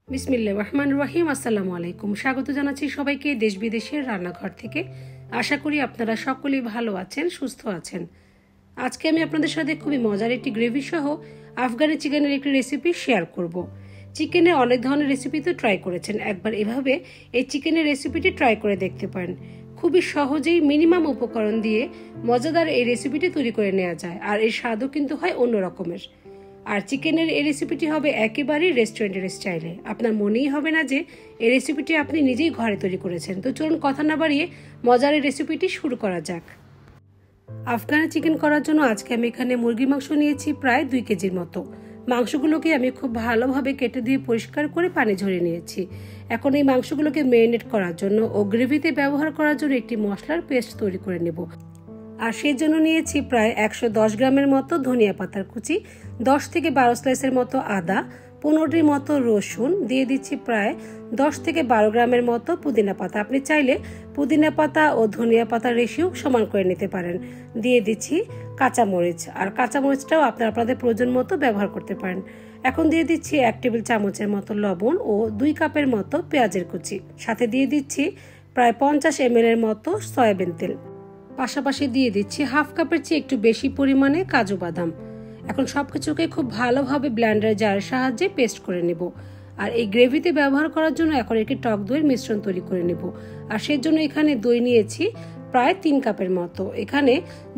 বিসমিল্লাহির রহমানির রহিম। আসসালামু আলাইকুম। স্বাগত জানাচ্ছি সবাইকে দেশ বিদেশের রান্নাঘর থেকে। আশা করি আপনারা সকলেই ভালো আছেন, সুস্থ আছেন। আজকে আমি আপনাদের সাথে খুবই মজার একটি গ্রেভি সহ আফগানি চিকেনের একটি রেসিপি শেয়ার করব। চিকেনের অনেক ধরনের রেসিপি তো ট্রাই করেছেন, একবার এভাবে এই চিকেনের রেসিপিটি ট্রাই করে দেখতে পারেন। খুবই সহজেই মিনিমাম উপকরণ দিয়ে মজাদার এই রেসিপিটি তৈরি করে নেওয়া যায়, আর এর স্বাদও কিন্তু হয় অন্য রকমের। আর চিকেনের এই রেসিপিটি হবে একেবারেই রেস্টুরেন্টের স্টাইলে। আপনার মনেই হবে না যে এই রেসিপিটি আপনি নিজেই ঘরে তৈরি করেছেন। তো চলুন কথা না বাড়িয়ে মজার এই রেসিপিটি শুরু করা যাক। আফগানি চিকেন করার জন্য আজকে আমি এখানে মুরগির মাংস নিয়েছি প্রায় 2 কেজির মতো। মাংসগুলোকে আমি খুব ভালোভাবে কেটে দিয়ে পরিষ্কার করে পানি ঝরিয়ে নিয়েছি। এখন এই মাংসগুলোকে ম্যারিনেট করার জন্য ও গ্রেভিতে ব্যবহার করার জন্য একটি মশলার পেস্ট তৈরি করে নেব। আর সেই জন্য নিয়েছি প্রায় 110 গ্রামের মতো ধনিয়া পাতার কুচি, 10 থেকে 12 স্লাইসের মতো আদা, 15টির মতো রসুন, দিয়ে দিচ্ছি প্রায় 10 থেকে 12 গ্রামের মতো পুদিনা পাতা। আপনি চাইলে পুদিনা পাতা ও ধনিয়া পাতার রেশিও সমান করে নিতে পারেন। দিয়ে দিচ্ছি কাঁচামরিচ, আর কাঁচামরিচটাও আপনাদের প্রয়োজন মতো ব্যবহার করতে পারেন। এখন দিয়ে দিচ্ছি 1 টেবিল চামচের মতো লবণ ও 2 কাপের মতো পেঁয়াজের কুচি। সাথে দিয়ে দিচ্ছি প্রায় 50 ml এর মতো সয়াবিন তেল। পাশাপাশি দিয়ে দিচ্ছি হাফ কাপের চেয়ে একটু বেশি পরিমাণে কাজু বাদাম। এখন সবকিছুকে খুব ভালোভাবে ব্লেন্ডার জারের সাহায্যে পেস্ট করে নেব। আর এই গ্রেভিতে ব্যবহার করার জন্য এখন একটি টক দইয়ের মিশ্রণ তৈরি করে নেব। আর সেই জন্য এখানে দই নিয়েছি প্রায় 3 কাপের মতো। এখানে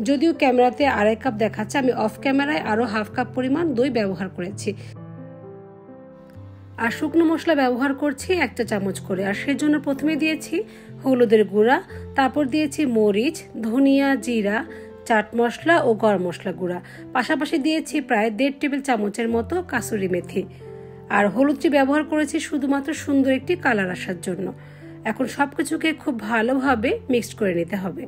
যদিও ক্যামেরাতে 2.5 কাপ দেখাচ্ছে, আমি অফ ক্যামেরায় আরও হাফ কাপ পরিমাণ দই ব্যবহার করেছি। আর শুকনো মশলা ব্যবহার করছি 1 চা চামচ করে। আর সেজন্য প্রথমে দিয়েছি হলুদের গুঁড়া, তারপর দিয়েছি মরিচ, ধনিয়া, জিরা, চাট মশলা ও গরম মশলা গুঁড়া। পাশাপাশি দিয়েছি প্রায় 1.5 টেবিল চামচের মতো কাসুরি মেথি। আর হলুদটি ব্যবহার করেছি শুধুমাত্র সুন্দর একটি কালার আসার জন্য। এখন সবকিছুকে খুব ভালোভাবে মিক্সড করে নিতে হবে।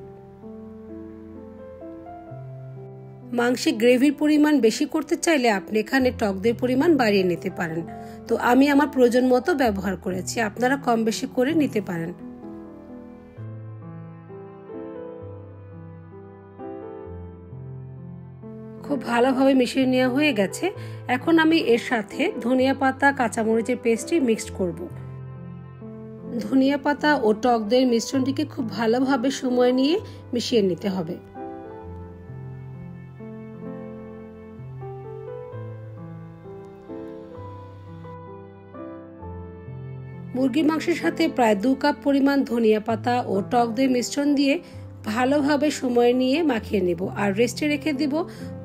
মাংসে গ্রেভির পরিমাণ বেশি করতে চাইলে আপনি এখানে টক দইয়ের পরিমাণ বাড়িয়ে নিতে পারেন। তো আমি আমার প্রয়োজন মতো ব্যবহার করেছি, আপনারা কম বেশি করে নিতে পারেন। খুব ভালোভাবে মিশিয়ে নেওয়া হয়ে গেছে। এখন আমি এর সাথে ধনিয়া পাতা, কাঁচামরিচের পেস্টটি মিক্সড করব। ধনিয়া পাতা ও টক দইয়ের মিশ্রণটিকে খুব ভালোভাবে সময় নিয়ে মিশিয়ে নিতে হবে। মুরগির মাংসের সাথে প্রায় 2 কাপ পরিমাণ ধনিয়া পাতা ও টক দই মিশ্রণ দিয়ে ভালোভাবে সময় নিয়ে মাখিয়ে নেব। আর রেস্টে রেখে দিব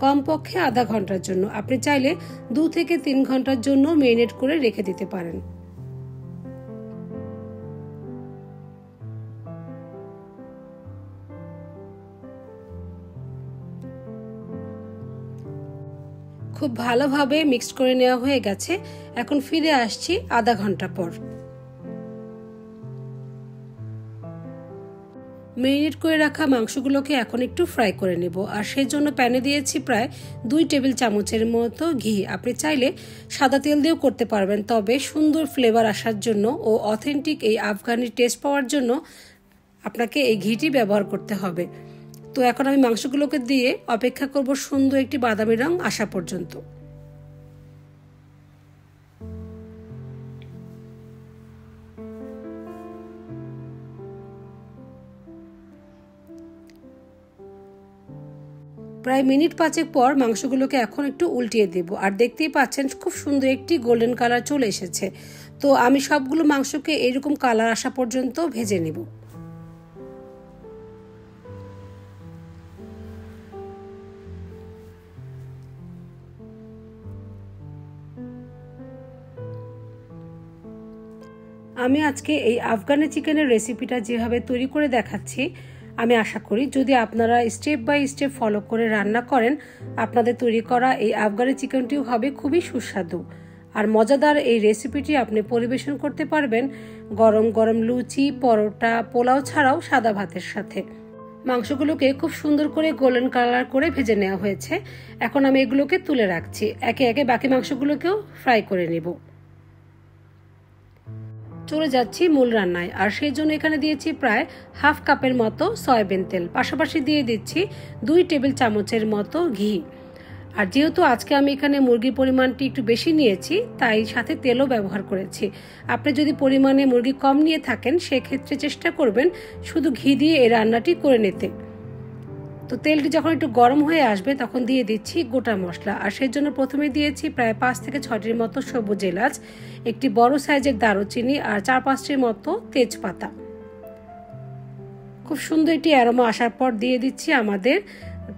কমপক্ষে আধা ঘন্টার জন্য। আপনি চাইলে 2 থেকে 3 ঘন্টার জন্য ম্যারিনেট করে রেখে দিতে পারেন। খুব ভালোভাবে মিক্স করে নেওয়া হয়ে গেছে। এখন ফিরে আসছি আধা ঘন্টা পর। ম্যারিনেট করে রাখা মাংসগুলোকে এখন একটু ফ্রাই করে নেব। আর সেই জন্য প্যানে দিয়েছি প্রায় 2 টেবিল চামচের মতো ঘি। আপনি চাইলে সাদা তেল দিয়েও করতে পারবেন, তবে সুন্দর ফ্লেভার আসার জন্য ও অথেন্টিক এই আফগানি টেস্ট পাওয়ার জন্য আপনাকে এই ঘিটি ব্যবহার করতে হবে। তো এখন আমি মাংসগুলোকে দিয়ে অপেক্ষা করব সুন্দর একটি বাদামি রং আসা পর্যন্ত। প্রায় মিনিট 5 পর মাংসগুলোকে এখন একটু উল্টিয়ে দেব। আর দেখতেই পাচ্ছেন খুব সুন্দর একটি গোল্ডেন কালার চলে এসেছে। তো আমি সবগুলো মাংসকে এরকম কালার আসা পর্যন্ত ভেজে নেব। আমি আজকে এই আফগানি চিকেনের রেসিপিটা যেভাবে তৈরি করে দেখাচ্ছি, আমি আশা করি যদি আপনারা স্টেপ বাই স্টেপ ফলো করে রান্না করেন, আপনাদের তৈরি করা এই আফগানি চিকেনটিও হবে খুবই সুস্বাদু। আর মজাদার এই রেসিপিটি আপনি পরিবেশন করতে পারবেন গরম গরম লুচি, পরোটা, পোলাও ছাড়াও সাদা ভাতের সাথে। মাংসগুলোকে খুব সুন্দর করে গোল্ডেন কালার করে ভেজে নেওয়া হয়েছে। এখন আমি এগুলোকে তুলে রাখছি। একে একে বাকি মাংসগুলোকেও ফ্রাই করে নেব। চলে যাচ্ছি মূল রান্নায়। আর সেই জন্য এখানে দিয়েছি প্রায় হাফ কাপের মতো সয়াবিন তেল। পাশাপাশি দিয়ে দিচ্ছি 2 টেবিল চামচের মতো ঘি। আর যেহেতু আজকে আমি এখানে মুরগির পরিমাণটি একটু বেশি নিয়েছি, তাই সাথে তেলও ব্যবহার করেছি। আপনি যদি পরিমাণে মুরগি কম নিয়ে থাকেন, সেক্ষেত্রে চেষ্টা করবেন শুধু ঘি দিয়ে এই রান্নাটি করে নিতে। তো তেলটি যখন একটু গরম হয়ে আসবে তখন দিয়ে দিচ্ছি গোটা মশলা। আর সেই জন্য প্রথমে দিয়েছি প্রায় 5 থেকে 6টির মতো সবুজ এলাচ, একটি বড় সাইজের দারুচিনি আর 4-5টির মতো তেজপাতা। খুব সুন্দর একটি অ্যারোমা আসার পর দিয়ে দিচ্ছি আমাদের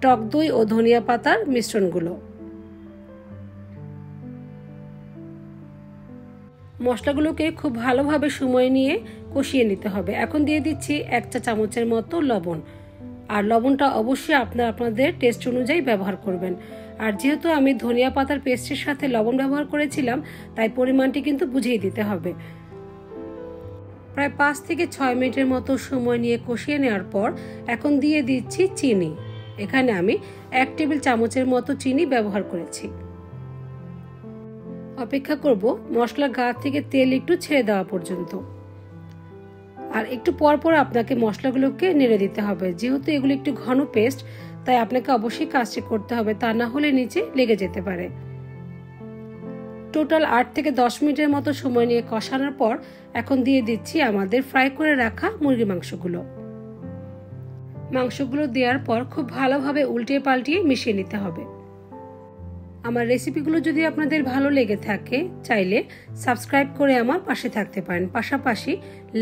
টক দই ও ধনিয়া পাতার মিশ্রণগুলো। মশলাগুলোকে খুব ভালোভাবে সময় নিয়ে কষিয়ে নিতে হবে। এখন দিয়ে দিচ্ছি 1 চা চামচের মতো লবণ। আর লবণটা অবশ্যই আপনাদের টেস্ট অনুযায়ী ব্যবহার করবেন। আর যেহেতু আমি ধনিয়া পাতার পেস্টের সাথে লবণ ব্যবহার করেছিলাম, তাই পরিমাণটি কিন্তু বুঝিয়ে দিতে হবে। প্রায় 5 থেকে 6 মিনিটের মতো সময় নিয়ে কষিয়ে নেওয়ার পর এখন দিয়ে দিচ্ছি চিনি। এখানে আমি 1 টেবিল চামচের মতো চিনি ব্যবহার করেছি। অপেক্ষা করব মশলার গা থেকে তেল একটু ছেড়ে দেওয়া পর্যন্ত। আর একটু পর পর আপনাকে মশলাগুলোকে নেড়ে দিতে হবে। যেহেতু এগুলো একটু ঘন পেস্ট, তাই আপনাকে অবশ্যই কাজটি করতে হবে, তা না হলে নিচে লেগে যেতে পারে। টোটাল 8 থেকে 10 মিনিটের মতো সময় নিয়ে কষানোর পর এখন দিয়ে দিচ্ছি আমাদের ফ্রাই করে রাখা মুরগির মাংসগুলো দেওয়ার পর খুব ভালোভাবে উল্টিয়ে পাল্টিয়ে মিশিয়ে নিতে হবে। আমার রেসিপিগুলো যদি আপনাদের ভালো লেগে থাকে, চাইলে সাবস্ক্রাইব করে আমার পাশে থাকতে পারেন। পাশাপাশি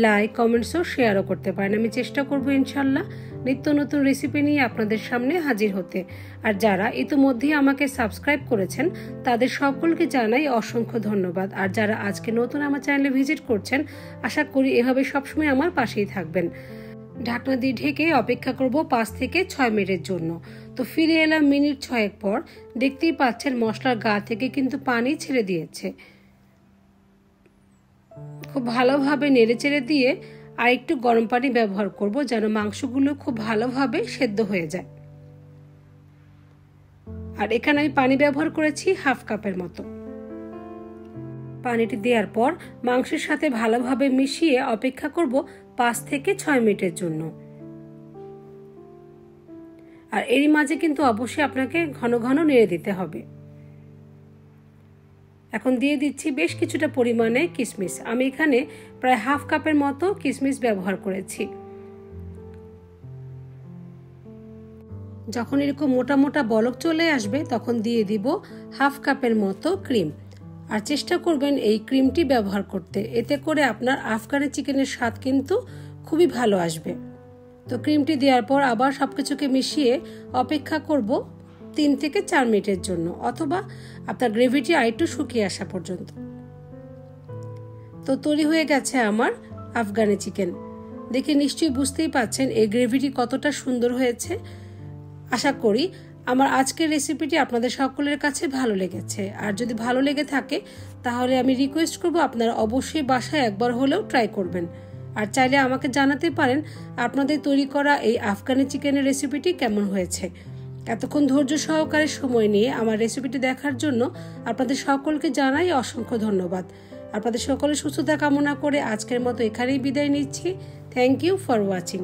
লাইক, কমেন্টস ও শেয়ারও করতে পারেন। আমি চেষ্টা করব ইনশাল্লাহ নিত্য নতুন রেসিপি নিয়ে আপনাদের সামনে হাজির হতে। আর যারা ইতিমধ্যেই আমাকে সাবস্ক্রাইব করেছেন, তাদের সকলকে জানাই অসংখ্য ধন্যবাদ। আর যারা আজকে নতুন আমার চ্যানেলে ভিজিট করছেন, আশা করি এভাবে সবসময় আমার পাশেই থাকবেন। ঢাকনা দিয়ে ঢেকে অপেক্ষা করব 5 থেকে 6 মিনিটের জন্য। তো ফিরে এলাম মিনিট 6 পর। দেখতেই পাচ্ছেন মশলার গা থেকে কিন্তু পানি ছেড়ে দিয়েছে। খুব ভালোভাবে নেড়েচেড়ে দিয়ে আর একটু গরম পানি ব্যবহার করব, যেন মাংসগুলো খুব ভালোভাবে সেদ্ধ হয়ে যায়। আর এখানে আমি পানি ব্যবহার করেছি 1/2 কাপের মতো। পানিটি দেওয়ার পর মাংসের সাথে ভালোভাবে মিশিয়ে অপেক্ষা করব 5 থেকে 6 মিনিটের জন্য। আর এরই মাঝে কিন্তু অবশ্যই আপনাকে ঘন ঘন নেড়ে দিতে হবে। এখন দিয়ে দিচ্ছি বেশ কিছুটা পরিমাণে কিশমিশ। আমি এখানে প্রায় 1/2 কাপের মতো কিশমিশ ব্যবহার করেছি। যখন এরকম মোটা মোটা বলক চলে আসবে তখন দিয়ে দিব 1/2 কাপের মতো ক্রিম। আর চেষ্টা করবেন এই ক্রিমটি ব্যবহার করতে, এতে করে আপনার আফগানি চিকেনের স্বাদ কিন্তু খুবই ভালো আসবে। তো ক্রিমটি দেওয়ার পর আবার সবকিছুকে মিশিয়ে অপেক্ষা করব 3 থেকে 4 মিনিটের জন্য, অথবা আপনার গ্রেভিটি আরেকটু শুকিয়ে আসা পর্যন্ত। তো তৈরি হয়ে গেছে আমার আফগানি চিকেন। দেখে নিশ্চয়ই বুঝতেই পাচ্ছেন এই গ্রেভিটি কতটা সুন্দর হয়েছে। আশা করি আমার আজকের রেসিপিটি আপনাদের সকলের কাছে ভালো লেগেছে। আর যদি ভালো লেগে থাকে তাহলে আমি রিকোয়েস্ট করব আপনারা অবশ্যই বাসায় একবার হলেও ট্রাই করবেন। আর চাইলে আমাকে জানাতে পারেন আপনাদের তৈরি করা এই আফগানি চিকেনের রেসিপিটি কেমন হয়েছে। এতক্ষণ ধৈর্য সহকারে সময় নিয়ে আমার রেসিপিটি দেখার জন্য আপনাদের সকলকে জানাই অসংখ্য ধন্যবাদ। আপনাদের সকলের সুস্থতা কামনা করে আজকের মতো এখানেই বিদায় নিচ্ছি। Thank you for watching.